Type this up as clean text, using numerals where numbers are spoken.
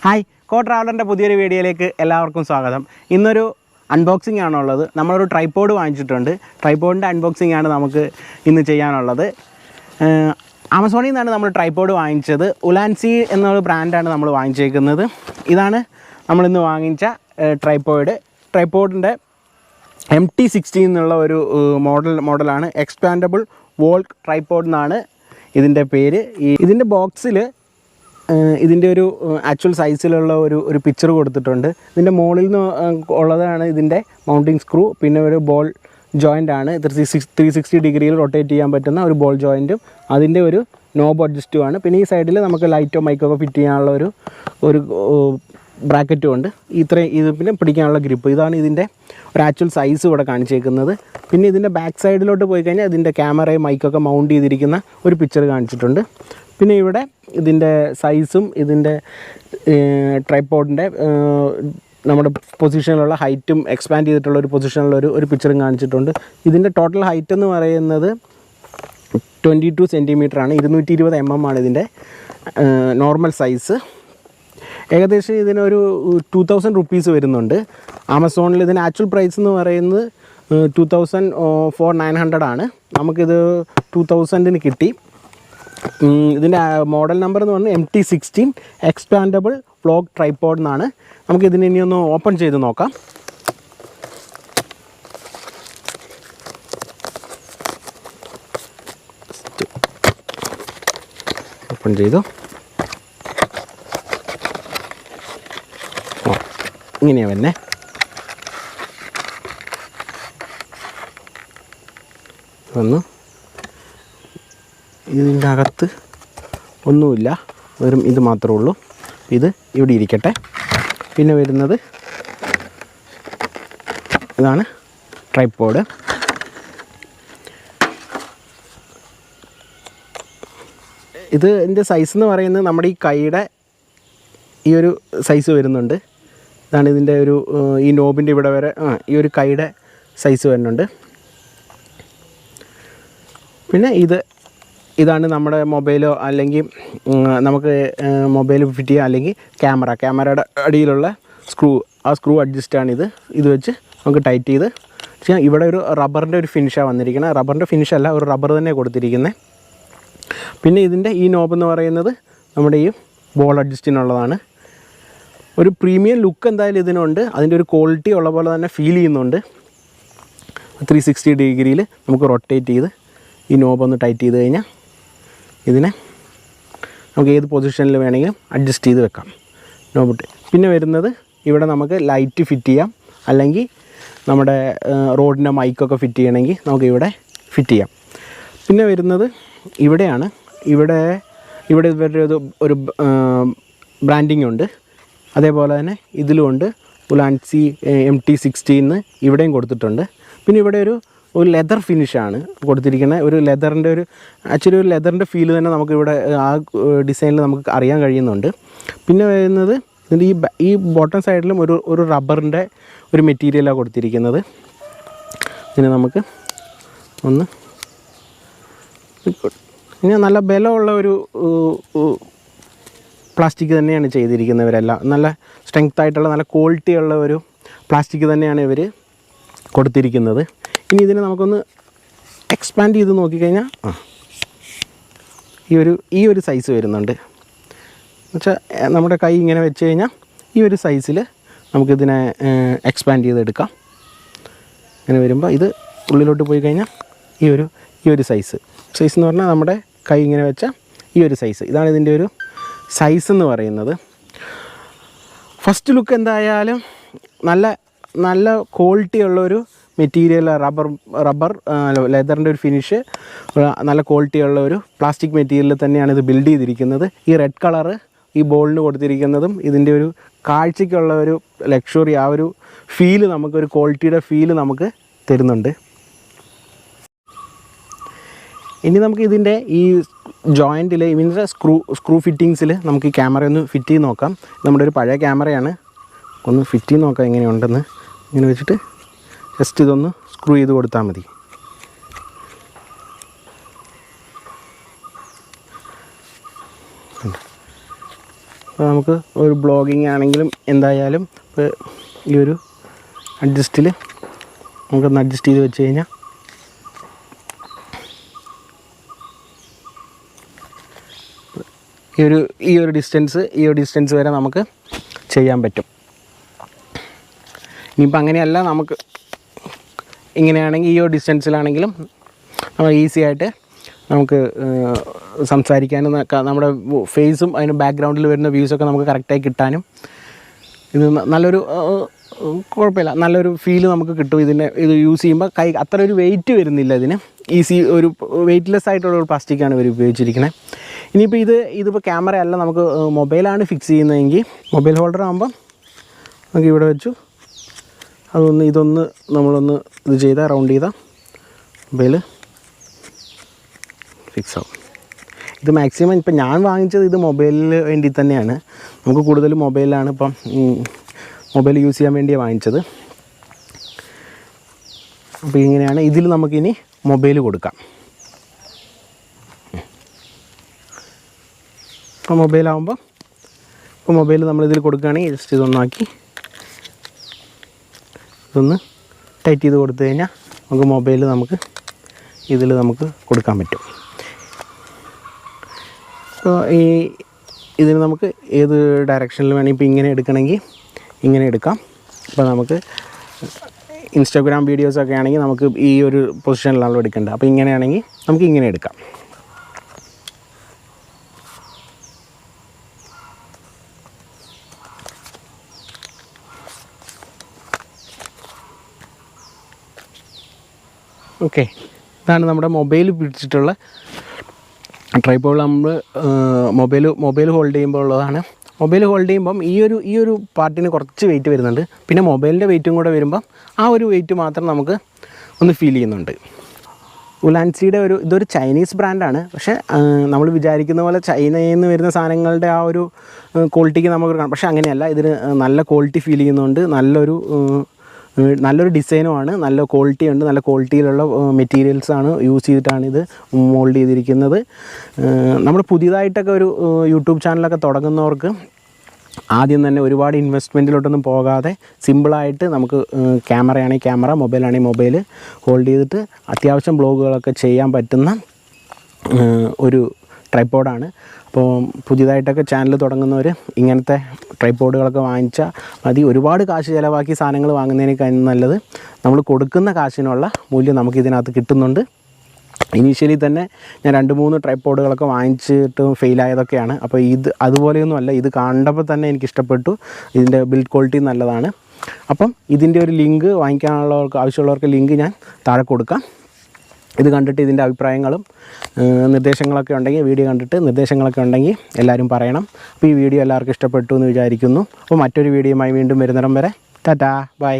Hi, കോട്രാവലറിൻ്റെ പുതിയൊരു വീഡിയോയിലേക്ക് എല്ലാവർക്കും സ്വാഗതം. ഇന്നൊരു അൺബോക്സിംഗ് ആണുള്ളത്. നമ്മളൊരു ട്രൈപോഡ് വാങ്ങിച്ചിട്ടുണ്ട്. ട്രൈപോഡിൻ്റെ അൺബോക്സിംഗ് ആണ് നമുക്ക് ഇന്ന് ചെയ്യാനുള്ളത്. ആമസോണിൽ നിന്നാണ് നമ്മൾ ട്രൈപോഡ് വാങ്ങിച്ചത്. ULANZI എന്നൊരു ബ്രാൻഡാണ് നമ്മൾ വാങ്ങിച്ചേക്കുന്നത്. ഇതാണ് നമ്മളിന്ന് വാങ്ങിച്ച ട്രൈപോഡിൻ്റെ MT60 എന്നുള്ള ഒരു മോഡലാണ്. എക്സ്പാൻഡബിൾ വോൾ ട്രൈപോഡ് എന്നാണ് ഇതിൻ്റെ പേര്. ഇതിൻ്റെ ബോക്സിൽ ഇതിൻ്റെ ഒരു ആക്ച്വൽ സൈസിലുള്ള ഒരു പിക്ചർ കൊടുത്തിട്ടുണ്ട്. ഇതിൻ്റെ മുകളിൽ നിന്ന് ഉള്ളതാണ് ഇതിൻ്റെ മൗണ്ടിങ് സ്ക്രൂ. പിന്നെ ഒരു ബോൾ ജോയിൻ്റ് ആണ്. 360 ഡിഗ്രിയിൽ റൊട്ടേറ്റ് ചെയ്യാൻ പറ്റുന്ന ഒരു ബോൾ ജോയിൻറ്റും അതിൻ്റെ ഒരു നോബ് അഡ്ജസ്റ്റുമാണ്. പിന്നെ ഈ സൈഡിൽ നമുക്ക് ലൈറ്റോ മൈക്കൊക്കെ ഫിറ്റ് ചെയ്യാനുള്ള ഒരു ബ്രാക്കറ്റും ഉണ്ട്. ഇത് പിന്നെ പിടിക്കാനുള്ള ഗ്രിപ്പ്. ഇതാണ് ഇതിൻ്റെ ഒരു ആക്ച്വൽ സൈസ് ഇവിടെ കാണിച്ചേക്കുന്നത്. പിന്നെ ഇതിൻ്റെ ബാക്ക് സൈഡിലോട്ട് പോയി കഴിഞ്ഞാൽ ഇതിൻ്റെ ക്യാമറയും മൈക്കൊക്കെ മൗണ്ട് ചെയ്തിരിക്കുന്ന ഒരു പിക്ചർ കാണിച്ചിട്ടുണ്ട്. പിന്നെ ഇവിടെ ഇതിൻ്റെ സൈസും ഇതിൻ്റെ ട്രൈപോഡിൻ്റെ നമ്മുടെ പൊസിഷനിലുള്ള ഹൈറ്റും എക്സ്പാൻഡ് ചെയ്തിട്ടുള്ള ഒരു പൊസിഷനിലുള്ള ഒരു പിക്ചറും കാണിച്ചിട്ടുണ്ട്. ഇതിൻ്റെ ടോട്ടൽ ഹൈറ്റ് എന്ന് പറയുന്നത് 22 സെൻറ്റിമീറ്റർ ആണ്. 220 mm ആണ് ഇതിൻ്റെ നോർമൽ സൈസ്. ഏകദേശം ഇതിനൊരു 2000 റുപ്പീസ് വരുന്നുണ്ട്. ആമസോണിൽ ഇതിന് ആക്ച്വൽ പ്രൈസ് എന്ന് പറയുന്നത് 2400 ആണ്. നമുക്കിത് 2000-ന് കിട്ടി. ഇതിൻ്റെ മോഡൽ നമ്പർ എന്ന് പറഞ്ഞാൽ MT60 എക്സ്പാൻഡബിൾ വ്ലോഗ് ട്രൈപോഡ് എന്നാണ്. നമുക്കിതിനെ ഇനി ഒന്ന് ഓപ്പൺ ചെയ്ത് നോക്കാം. ഓപ്പൺ ചെയ്തു. ഇങ്ങനെയാണ് തന്നെ. ഒന്ന് ഇതിൻ്റെ അകത്ത് ഒന്നുമില്ല, വെറും ഇത് മാത്രമേ ഉള്ളൂ. ഇത് ഇവിടെ ഇരിക്കട്ടെ. പിന്നെ വരുന്നത് ഇതാണ് ട്രൈപോഡ്. ഇതിൻ്റെ സൈസ് എന്ന് പറയുന്നത് നമ്മുടെ ഈ കൈയുടെ ഈ ഒരു സൈസ് വരുന്നുണ്ട്. ഇതാണ് ഇതിൻ്റെ ഈ നോബിൻ്റെ ഇവിടെ വരെ ഈ ഒരു കൈയുടെ സൈസ് വരുന്നുണ്ട്. പിന്നെ ഇതാണ് നമ്മുടെ മൊബൈലോ അല്ലെങ്കിൽ നമുക്ക് മൊബൈൽ ഫിറ്റ് ചെയ്യുക, അല്ലെങ്കിൽ ക്യാമറയുടെ അടിയിലുള്ള സ്ക്രൂ അഡ്ജസ്റ്റാണിത്. ഇത് വെച്ച് നമുക്ക് ടൈറ്റ് ചെയ്ത് ചെയ്യാം. ഇവിടെ ഒരു റബ്ബറിൻ്റെ ഒരു ഫിനിഷാണ് വന്നിരിക്കുന്നത്. റബ്ബറിൻ്റെ ഫിനിഷല്ല, ഒരു റബ്ബർ തന്നെ കൊടുത്തിരിക്കുന്നത്. പിന്നെ ഇതിൻ്റെ ഈ നോബ് എന്ന് പറയുന്നത് നമ്മുടെ ഈ ബോൾ അഡ്ജസ്റ്റിനുള്ളതാണ്. ഒരു പ്രീമിയം ലുക്ക് എന്തായാലും ഇതിനുണ്ട്. അതിൻ്റെ ഒരു ക്വാളിറ്റി ഉള്ള പോലെ തന്നെ ഫീൽ ചെയ്യുന്നുണ്ട്. 360 ഡിഗ്രിയിൽ നമുക്ക് റൊട്ടേറ്റ് ചെയ്ത് ഈ നോബ് ഒന്ന് ടൈറ്റ് ചെയ്ത് കഴിഞ്ഞാൽ ഇതിനെ നമുക്ക് ഏത് പൊസിഷനിൽ വേണമെങ്കിലും അഡ്ജസ്റ്റ് ചെയ്ത് വെക്കാം നോബിട്ട്. പിന്നെ വരുന്നത് ഇവിടെ നമുക്ക് ലൈറ്റ് ഫിറ്റ് ചെയ്യാം, അല്ലെങ്കിൽ നമ്മുടെ റോഡിൻ്റെ മൈക്കൊക്കെ ഫിറ്റ് ചെയ്യണമെങ്കിൽ നമുക്ക് ഇവിടെ ഫിറ്റ് ചെയ്യാം. പിന്നെ വരുന്നത് ഇവിടെയാണ്. ഇവിടെ ഇവരുടെ ഒരു ബ്രാൻഡിങ് ഉണ്ട്. അതേപോലെ തന്നെ ഇതിലുമുണ്ട്. ULANZI MT60 എന്ന് ഇവിടെയും കൊടുത്തിട്ടുണ്ട്. പിന്നെ ഇവിടെ ഒരു ലെതർ ഫിനിഷാണ് കൊടുത്തിരിക്കുന്നത്. ഒരു ലെതറിൻ്റെ ആക്ച്വലി ഒരു ലെതറിൻ്റെ ഫീൽ തന്നെ നമുക്കിവിടെ ആ ഡിസൈനിൽ നമുക്ക് അറിയാൻ കഴിയുന്നുണ്ട്. പിന്നെ വരുന്നത് ഇതിൻ്റെ ഈ ബോട്ടം സൈഡിലും ഒരു റബ്ബറിൻ്റെ ഒരു മെറ്റീരിയലാണ് കൊടുത്തിരിക്കുന്നത്. ഇതിന് നമുക്ക് ഒന്ന് ഇനി നല്ല ബലമുള്ള ഒരു പ്ലാസ്റ്റിക് തന്നെയാണ് ചെയ്തിരിക്കുന്നവരെല്ലാം. നല്ല സ്ട്രെങ്ത് ആയിട്ടുള്ള നല്ല ക്വാളിറ്റി ഉള്ള ഒരു പ്ലാസ്റ്റിക് തന്നെയാണ് ഇവർ കൊടുത്തിരിക്കുന്നത്. ഇനി ഇതിനെ നമുക്കൊന്ന് എക്സ്പാൻഡ് ചെയ്ത് നോക്കിക്കഴിഞ്ഞാൽ ഈ ഒരു സൈസ് വരുന്നുണ്ട്. എന്നുവെച്ചാൽ നമ്മുടെ കൈ ഇങ്ങനെ വെച്ച് കഴിഞ്ഞാൽ ഈ ഒരു സൈസിൽ നമുക്കിതിനെ എക്സ്പാൻഡ് ചെയ്തെടുക്കാം. ഇങ്ങനെ വരുമ്പോൾ ഇത് ഉള്ളിലോട്ട് പോയി കഴിഞ്ഞാൽ ഈ ഒരു സൈസ് എന്ന് പറഞ്ഞാൽ നമ്മുടെ കൈ ഇങ്ങനെ വെച്ചാൽ ഈ ഒരു സൈസ്. ഇതാണ് ഇതിൻ്റെ ഒരു സൈസ് എന്ന് പറയുന്നത്. ഫസ്റ്റ് ലുക്ക് എന്തായാലും നല്ല ക്വാളിറ്റി ഉള്ളൊരു മെറ്റീരിയൽ, റബ്ബർ ലെതറിൻ്റെ ഒരു ഫിനിഷ്, നല്ല ക്വാളിറ്റി ഉള്ള ഒരു പ്ലാസ്റ്റിക് മെറ്റീരിയൽ തന്നെയാണ് ഇത് ബിൽഡ് ചെയ്തിരിക്കുന്നത്. ഈ റെഡ് കളറ് ഈ ബോളിന് കൊടുത്തിരിക്കുന്നതും ഇതിൻ്റെ ഒരു കാഴ്ചയ്ക്കുള്ള ഒരു ലക്ഷറി, ആ ഒരു ഫീല്, നമുക്കൊരു ക്വാളിറ്റിയുടെ ഫീല് നമുക്ക് തരുന്നുണ്ട്. ഇനി നമുക്ക് ഇതിൻ്റെ ഈ ജോയിൻറ്റിൽ ഇതിൻ്റെ സ്ക്രൂ ഫിറ്റിങ്സിൽ നമുക്ക് ഈ ക്യാമറ ഒന്ന് ഫിറ്റ് ചെയ്ത് നോക്കാം. നമ്മുടെ ഒരു പഴയ ക്യാമറയാണ്. ഒന്ന് ഫിറ്റ് ചെയ്ത് നോക്കാം എങ്ങനെയുണ്ടെന്ന്. ഇങ്ങനെ വെച്ചിട്ട് ജസ്റ്റ് ഇതൊന്ന് സ്ക്രൂ ചെയ്ത് കൊടുത്താൽ മതി. അപ്പോൾ നമുക്ക് ഒരു ബ്ലോഗിങ് ആണെങ്കിലും എന്തായാലും ഇപ്പോൾ ഈ ഒരു അഡ്ജസ്റ്റിൽ നമുക്കൊന്ന് അഡ്ജസ്റ്റ് ചെയ്ത് വെച്ച് കഴിഞ്ഞാൽ ഈ ഒരു ഡിസ്റ്റൻസ് വരെ നമുക്ക് ചെയ്യാൻ പറ്റും. ഇനിയിപ്പോൾ അങ്ങനെയല്ല, നമുക്ക് ഇങ്ങനെയാണെങ്കിൽ ഈ ഒരു ഡിസ്റ്റൻസിലാണെങ്കിലും നമ്മൾ ഈസി ആയിട്ട് നമുക്ക് സംസാരിക്കാനും നമ്മുടെ ഫേസും അതിന് ബാക്ക്ഗ്രൗണ്ടിൽ വരുന്ന വ്യൂസൊക്കെ നമുക്ക് കറക്റ്റായി കിട്ടാനും ഇത് നല്ലൊരു കുഴപ്പമില്ല, നല്ലൊരു ഫീല് നമുക്ക് കിട്ടും. ഇത് യൂസ് ചെയ്യുമ്പോൾ അത്ര ഒരു വെയിറ്റ് വരുന്നില്ല ഇതിന്. ഈസി ഒരു വെയ്റ്റ്ലെസ് ആയിട്ടുള്ള ഒരു പ്ലാസ്റ്റിക്കാണ് ഇവർ ഉപയോഗിച്ചിരിക്കുന്നത്. ഇനിയിപ്പോൾ ഇതിപ്പോൾ ക്യാമറ അല്ല, നമുക്ക് മൊബൈലാണ് ഫിക്സ് ചെയ്യുന്നതെങ്കിൽ മൊബൈൽ ഹോൾഡർ ആകുമ്പം നമുക്ക് ഇവിടെ വെച്ചു ഇതൊന്ന് നമ്മളൊന്ന് ഇത് ചെയ്താൽ റൗണ്ട് ചെയ്താൽ മൊബൈൽ ഫിക്സ് ആവും. ഇത് മാക്സിമം ഇപ്പം ഞാൻ വാങ്ങിച്ചത് ഇത് മൊബൈലിന് വേണ്ടി തന്നെയാണ്. നമുക്ക് കൂടുതൽ മൊബൈലാണ് ഇപ്പം മൊബൈൽ യൂസ് ചെയ്യാൻ വേണ്ടിയാണ് വാങ്ങിച്ചത്. അപ്പോൾ ഇങ്ങനെയാണ്. ഇതിൽ നമുക്കിനി മൊബൈൽ കൊടുക്കാം. ഇപ്പോൾ മൊബൈലാകുമ്പോൾ മൊബൈൽ നമ്മളിതിൽ കൊടുക്കുകയാണെങ്കിൽ ജസ്റ്റ് ഇതൊന്നാക്കി ഇതൊന്ന് ടൈറ്റ് ചെയ്ത് കൊടുത്തു കഴിഞ്ഞാൽ നമുക്ക് മൊബൈൽ ഇതിൽ നമുക്ക് കൊടുക്കാൻ പറ്റും. അപ്പോൾ ഇതിന് നമുക്ക് ഏത് ഡയറക്ഷനിൽ വേണമെങ്കിൽ ഇപ്പോൾ ഇങ്ങനെ എടുക്കണമെങ്കിൽ ഇങ്ങനെ എടുക്കാം. അപ്പോൾ നമുക്ക് ഇൻസ്റ്റാഗ്രാം വീഡിയോസൊക്കെ ആണെങ്കിൽ നമുക്ക് ഈ ഒരു പൊസിഷനിലാണല്ലോ എടുക്കേണ്ടത്. അപ്പോൾ ഇങ്ങനെയാണെങ്കിൽ നമുക്ക് ഇങ്ങനെ എടുക്കാം. ഓക്കെ, ഇതാണ് നമ്മുടെ മൊബൈൽ പിടിച്ചിട്ടുള്ള ട്രൈപോഡ്. നമ്മൾ മൊബൈൽ ഹോൾഡ് ചെയ്യുമ്പോൾ ഉള്ളതാണ്. മൊബൈൽ ഹോൾഡ് ചെയ്യുമ്പം ഈ ഒരു പാർട്ടിന് കുറച്ച് വെയിറ്റ് വരുന്നുണ്ട്. പിന്നെ മൊബൈലിൻ്റെ വെയിറ്റും കൂടെ വരുമ്പം ആ ഒരു വെയിറ്റ് മാത്രം നമുക്ക് ഒന്ന് ഫീൽ ചെയ്യുന്നുണ്ട്. ഉലാൻസിയുടെ ഇതൊരു ചൈനീസ് ബ്രാൻഡാണ്. പക്ഷേ നമ്മൾ വിചാരിക്കുന്ന പോലെ ചൈനയിൽ നിന്ന് വരുന്ന സാധനങ്ങളുടെ ആ ഒരു ക്വാളിറ്റിക്ക് നമുക്ക് കാണാം. പക്ഷേ അങ്ങനെയല്ല, ഇതിന് നല്ല ക്വാളിറ്റി ഫീൽ ചെയ്യുന്നുണ്ട്. നല്ലൊരു ഡിസൈനുമാണ്, നല്ല ക്വാളിറ്റി ഉണ്ട്. നല്ല ക്വാളിറ്റിയിലുള്ള മെറ്റീരിയൽസാണ് യൂസ് ചെയ്തിട്ടാണ് ഇത് മോൾഡ് ചെയ്തിരിക്കുന്നത്. നമ്മൾ പുതിയതായിട്ടൊക്കെ ഒരു യൂട്യൂബ് ചാനലൊക്കെ തുടങ്ങുന്നവർക്ക് ആദ്യം തന്നെ ഒരുപാട് ഇൻവെസ്റ്റ്മെൻറ്റിലോട്ടൊന്നും പോകാതെ സിമ്പിളായിട്ട് നമുക്ക് ക്യാമറയാണെങ്കിൽ ക്യാമറ, മൊബൈലാണെങ്കിൽ മൊബൈൽ ഹോൾഡ് ചെയ്തിട്ട് അത്യാവശ്യം ബ്ലോഗുകളൊക്കെ ചെയ്യാൻ പറ്റുന്ന ഒരു ട്രൈപോഡാണ്. അപ്പോൾ പുതിയതായിട്ടൊക്കെ ചാനൽ തുടങ്ങുന്നവർ ഇങ്ങനത്തെ ട്രൈപോഡുകളൊക്കെ വാങ്ങിച്ചാൽ മതി. ഒരുപാട് കാശ് ചിലവാക്കി സാധനങ്ങൾ വാങ്ങുന്നതിനേക്കാൾ നല്ലത് നമ്മൾ കൊടുക്കുന്ന കാശിനുള്ള മൂല്യം നമുക്കിതിനകത്ത് കിട്ടുന്നുണ്ട്. ഇനീഷ്യലി തന്നെ ഞാൻ 2-3 ട്രൈപോഡുകളൊക്കെ വാങ്ങിച്ചിട്ട് ഫെയിലായതൊക്കെയാണ്. അപ്പോൾ അതുപോലെയൊന്നും അല്ല, ഇത് കണ്ടപ്പോൾ തന്നെ എനിക്കിഷ്ടപ്പെട്ടു. ഇതിൻ്റെ ബിൽഡ് ക്വാളിറ്റി നല്ലതാണ്. അപ്പം ഇതിൻ്റെ ഒരു ലിങ്ക് ആവശ്യമുള്ളവർക്ക് ലിങ്ക് ഞാൻ താഴെ കൊടുക്കാം. ഇത് കണ്ടിട്ട് ഇതിൻ്റെ അഭിപ്രായങ്ങളും നിർദ്ദേശങ്ങളൊക്കെ ഉണ്ടെങ്കിൽ, വീഡിയോ കണ്ടിട്ട് നിർദ്ദേശങ്ങളൊക്കെ ഉണ്ടെങ്കിൽ എല്ലാവരും പറയണം. അപ്പോൾ ഈ വീഡിയോ എല്ലാവർക്കും ഇഷ്ടപ്പെട്ടു എന്ന് വിചാരിക്കുന്നു. അപ്പോൾ മറ്റൊരു വീഡിയോയുമായി വീണ്ടും വരുന്നിടം വരെ ടാറ്റാ, ബൈ.